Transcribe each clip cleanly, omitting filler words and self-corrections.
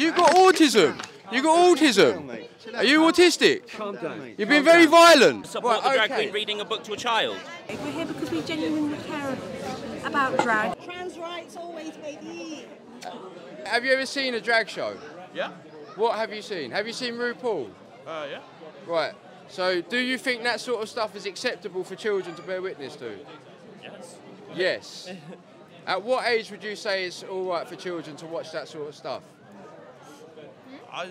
You got autism. You got autism. Are you autistic? Calm down. You've been very violent. Support the drag queen reading a book to a child. We're here because we genuinely care about drag. Trans rights always, baby. Have you ever seen a drag show? Yeah? What have you seen? Have you seen RuPaul? Yeah. Right. So do you think that sort of stuff is acceptable for children to bear witness to? Yes. Yes. At what age would you say it's all right for children to watch that sort of stuff? I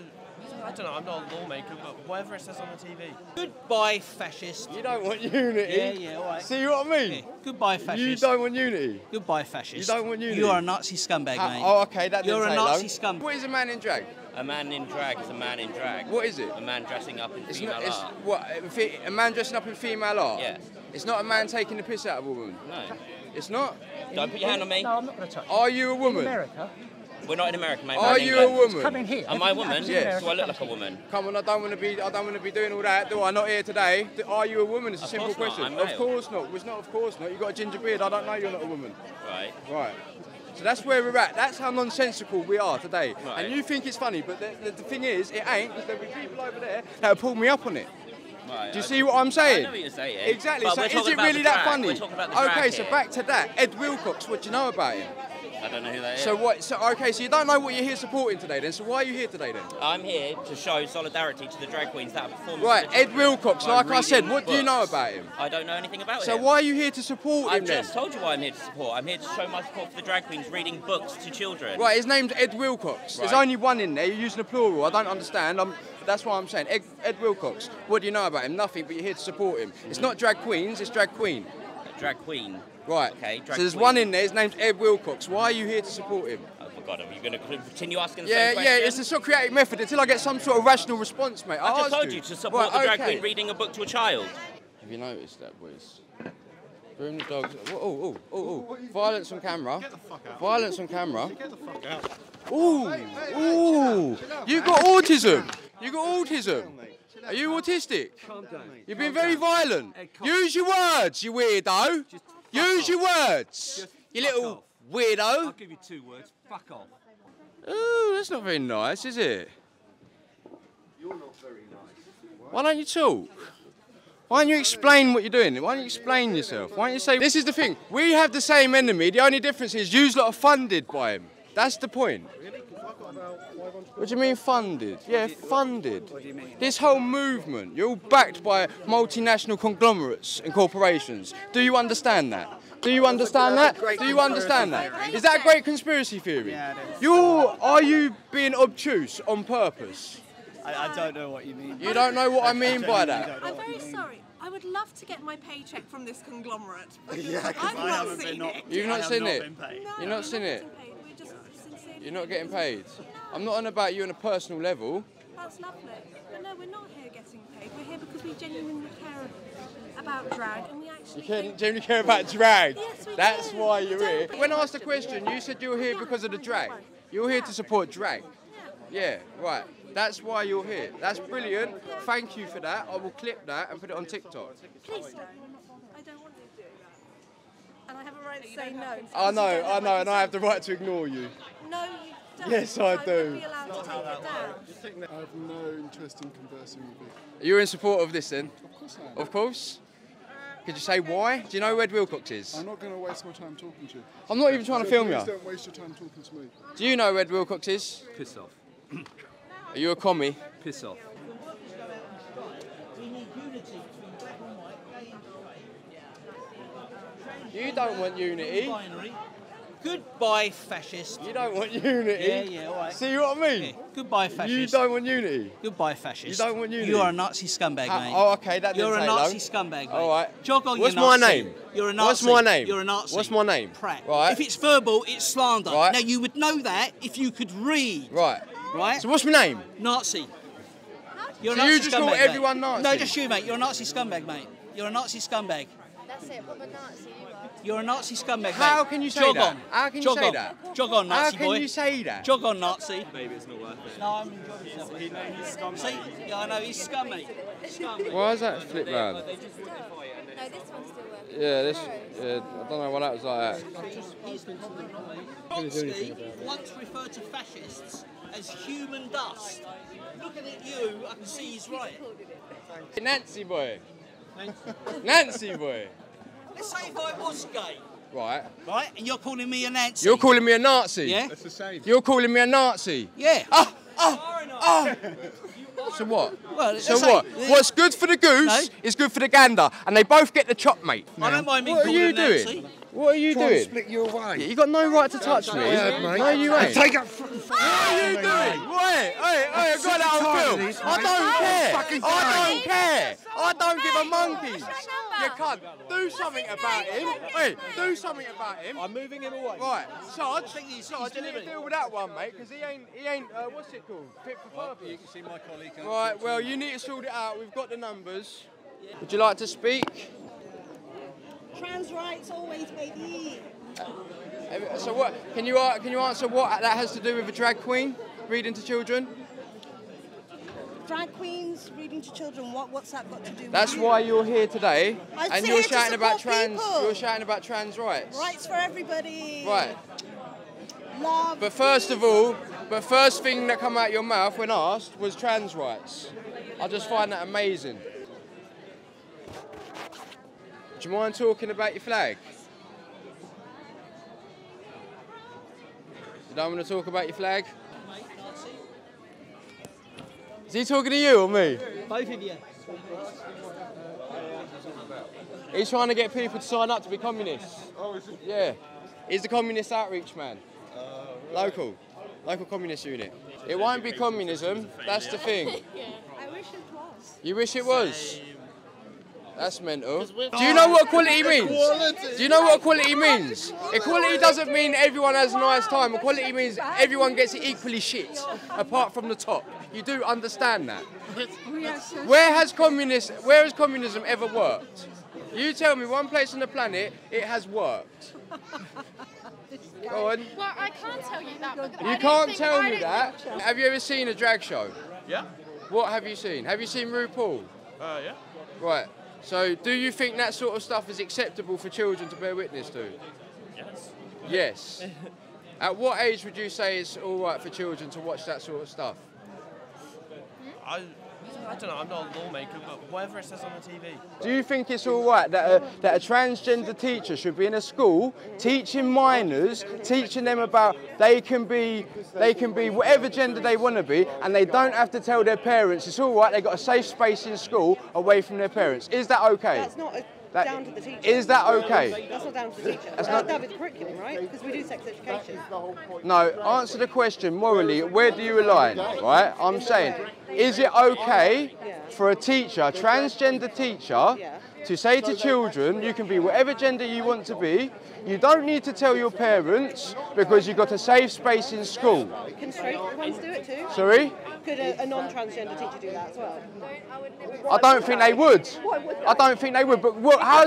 don't know, I'm not a lawmaker, but whatever it says on the TV. Goodbye, fascist. You don't want unity? Yeah, all right. See what I mean? Yeah. Goodbye, fascist. You don't want unity? Goodbye, fascist. You don't want unity? You are a Nazi scumbag, mate. Oh, okay, that You're didn't a take Nazi long. scumbag. What is a man in drag? A man in drag is a man in drag. What is it? A man dressing up in female It's art. what? A man dressing up in female art? Yes. It's not a man taking the piss out of a woman? No. It's not? Don't put your hand on me. No, I'm not going to touch you. Are you a woman? America. We're not in America, mate. Are We're in you a England. woman? Come in here. Am I a woman? Yes. Do I look like a woman? Come on, I don't want to be doing all that, do I? Not here today. Are you a woman? It's a Of simple course question. not, I'm Of male. course not. It's not of course not. You've got a ginger beard. I don't know you're not a woman. Right. Right. So that's where we're at. That's how nonsensical we are today. Right. And you think it's funny, but the thing is, it ain't, because there'll be people over there that will pull me up on it. Right. Do you see what I'm saying? I know what you're saying. Exactly. But So we're is talking it about really the that drag. funny? We're talking about the drag Okay, so here. back to that. Ed Willcox, what do you know about him? I don't know who that is. So what? So okay, so you don't know what you're here supporting today then. So why are you here today then? I'm here to show solidarity to the drag queens that are performing. Right, for the Ed children Willcox, by like I said, reading what do you know books. about him? I don't know anything about So him. why are you here to support him I've then? just told you why I'm here to support. I'm here to show my support for the drag queens reading books to children. Right, his name's Ed Willcox. There's Right. only one in there. You're using a plural. I don't understand. That's why I'm saying Ed Willcox. What do you know about him? Nothing, but you're here to support him. It's not drag queens, it's drag queen. Drag queen. Right. Okay, drag so there's queen. one in there. His name's Ed Willcox. Why are you here to support him? Oh, for God, are you going to continue asking the Yeah, same question? yeah. It's a Socratic method until I get some sort of rational response, mate. I just asked told you to support the Right, drag okay. queen reading a book to a child. Have you noticed that, boys? Groom the dogs. Oh. Violence on camera. Get the fuck out. Violence on camera. Get the fuck out. Ooh. You got autism. You got autism. Are you autistic? Calm down. You've been very violent. Use your words, you weirdo. Use your words. You little weirdo. I'll give you 2 words. Fuck off. Ooh, that's not very nice, is it? You're not very nice. Why don't you talk? Why don't you explain what you're doing? Why don't you explain yourself? Why don't you say, this is the thing, we have the same enemy, the only difference is you lot are funded by him. That's the point. What do you mean funded? Yeah, funded. What do you mean? This whole movement, you're all backed by multinational conglomerates and corporations. Do you understand that? Do you understand that? Do you understand that? Is that a great conspiracy theory? Yeah, it is. Are you being obtuse on purpose? I don't know what you mean. You don't know what I mean by that? I'm very sorry. I would love to get my paycheck from this conglomerate. Yeah, 'cause I've I not haven't seen been it. You've not seen it? No, You've not seen it? getting paid. We're just sincerely. You're not getting paid? I'm not on about you on a personal level. That's lovely. But no, we're not here getting paid. We're here because we genuinely care about drag and we actually. You genuinely care about drag. Yes, we That's do. why you're here. Don't When be. asked the question, you said you're here because of the drag. You're here to support drag. Yeah, right. That's why you're here. That's brilliant. Thank you for that. I will clip that and put it on TikTok. Please don't. I don't want to do that. And I have a right to say no. I know, and I have the right to ignore you. No, you don't. Yes, I wouldn't do. be allowed to take it down. I have no interest in conversing with you. You're in support of this then? Of course I am. Of course. Could you say why? Do you know who Ed Willcox is? I'm not going to waste my time talking to you. I'm not even trying to film you. Please don't waste your time talking to me. Do you know who Ed Willcox is? Piss off. Are you a commie? Piss off. You don't want unity. Binary. Goodbye, fascist. You don't want unity. Yeah, all right. See what I mean? Yeah. Goodbye, fascist. You don't want unity. Goodbye, fascist. You don't want unity. You are a Nazi scumbag, mate. Oh, okay, that didn't You're a take Nazi long. scumbag, mate. All right. Jog on, What's you my Nazi. name? You're a Nazi. What's my name? You're a Nazi. What's my name? Prat. Right. If it's verbal, it's slander. Right. Now, you would know that if you could read. Right. Right? So what's my name? Nazi. You're So a you Nazi just call scumbag, everyone mate. Nazi? No, just you, mate. You're a Nazi scumbag, mate. You're a Nazi scumbag. That's it, proper Nazi you are. You're a Nazi scumbag, mate. How can you say Jog that? on. How can you Jog say on. that? Jog on, Nazi How boy. can you say that? Jog on, Nazi. Maybe it's not worth it. No, I'm enjoying myself. He's scum. See? Yeah, I know, he's scum, mate. Scum. Why is that flip round? No, this one's still working. Yeah, this. Yeah, I don't know why that was like that. Trotsky once referred to fascists as human dust. Looking at you, I can see he's right. Nancy boy. Nancy boy. Let's say if I was gay, Right. right, and you're calling me a Nancy. You're calling me a Nazi? Yeah? That's the same. You're calling me a Nazi? Yeah. So what? Well, So let's what? say- What's good for the goose No. is good for the gander, and they both get the chop, mate. I don't mind being What are called you a Nazi. doing? What are you Trying to doing? split you away. You got no right to touch me. mate. No, you ain't. Take up fucking What are you doing? Wait, I got that on tired of film. this, I mate. don't care. Fucking I don't care. I don't give a monkey's. You can't do something about him. Wait, do something about him. I'm moving him away. Right, Sarge, you need to deal with that one, mate, because he ain't, what's it called? Fit for purpose. You can see my colleague. Right, well, you need to sort it out. We've got the numbers. Would you like to speak? Trans rights always, baby. So what? Can you answer what that has to do with a drag queen reading to children? Drag queens reading to children. What's that got to do with That's you? why you're here today, I'm and here you're to shouting about support trans. people. You're shouting about trans rights. Rights for everybody. Right. Love. But first thing that come out your mouth when asked was trans rights. I just find that amazing. Do you mind talking about your flag? You don't want to talk about your flag? Is he talking to you or me? Both of you. He's trying to get people to sign up to be communists. Oh, is it? Yeah. He's the communist outreach man. Local communist unit. It won't be communism, that's the thing. I wish it was. You wish it was? That's mental. Do you know what equality means? Do you know what equality means? Equality doesn't mean everyone has a nice time. Equality means everyone gets it equally shit, apart from the top. You do understand that? Where has communism ever worked? You tell me one place on the planet it has worked. Go on. Well, I can't tell you that. You can't tell me that. Have you ever seen a drag show? Yeah. What have you seen? Have you seen RuPaul? Yeah. Right. So do you think that sort of stuff is acceptable for children to bear witness to? Yes. Yes. At what age would you say it's all right for children to watch that sort of stuff? I don't know, I'm not a lawmaker, but whatever it says on the TV. Do you think it's all right that a transgender teacher should be in a school teaching minors, teaching them about they can be whatever gender they want to be, and they don't have to tell their parents? It's all right. They've got a safe space in school away from their parents. Is that okay? That's not down to the teacher. Is that okay? That's not down to the teacher. That's down to the curriculum, right? Because we do sex education. No, answer the question morally. Where do you align? Right? I'm saying, is it okay for a teacher, a transgender teacher, to say to children, you can be whatever gender you want to be, you don't need to tell your parents because you've got a safe space in school? Can straight ones do it too? Sorry? Could a non-transgender teacher do that as well? I don't think they would. I don't think they would. But what, how?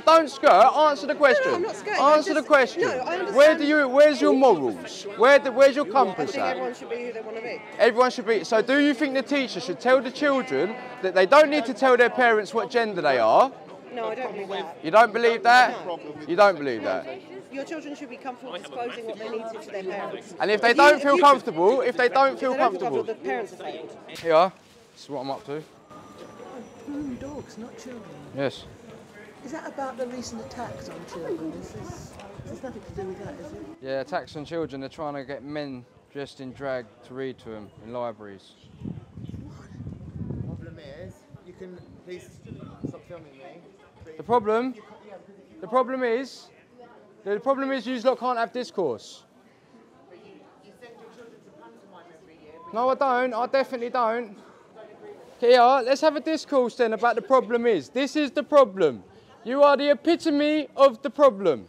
Don't skirt. Answer the question. No, I'm not skirting. Answer the question. No, I understand. Where's your morals? Where's your I compass think at? everyone should be who they want to be. Everyone should be. So do you think the teacher should tell the children that they don't need to tell their parents what gender they are? No, I don't believe that. You don't believe that? No. You don't believe that? Your children should be comfortable disclosing what they need to their parents. And if they don't feel comfortable, the parents have failed. Yeah, this is what I'm up to. Groom dogs, not children. Yes. Is that about the recent attacks on children? There's nothing to do with that, is it? Yeah, attacks on children. They're trying to get men dressed in drag to read to them in libraries. The problem is, you can please stop filming me. The problem is you lot can't have discourse. You send your children to pantomime every year. No, I don't. I definitely don't. Here, let's have a discourse then about the problem is. This is the problem. You are the epitome of the problem.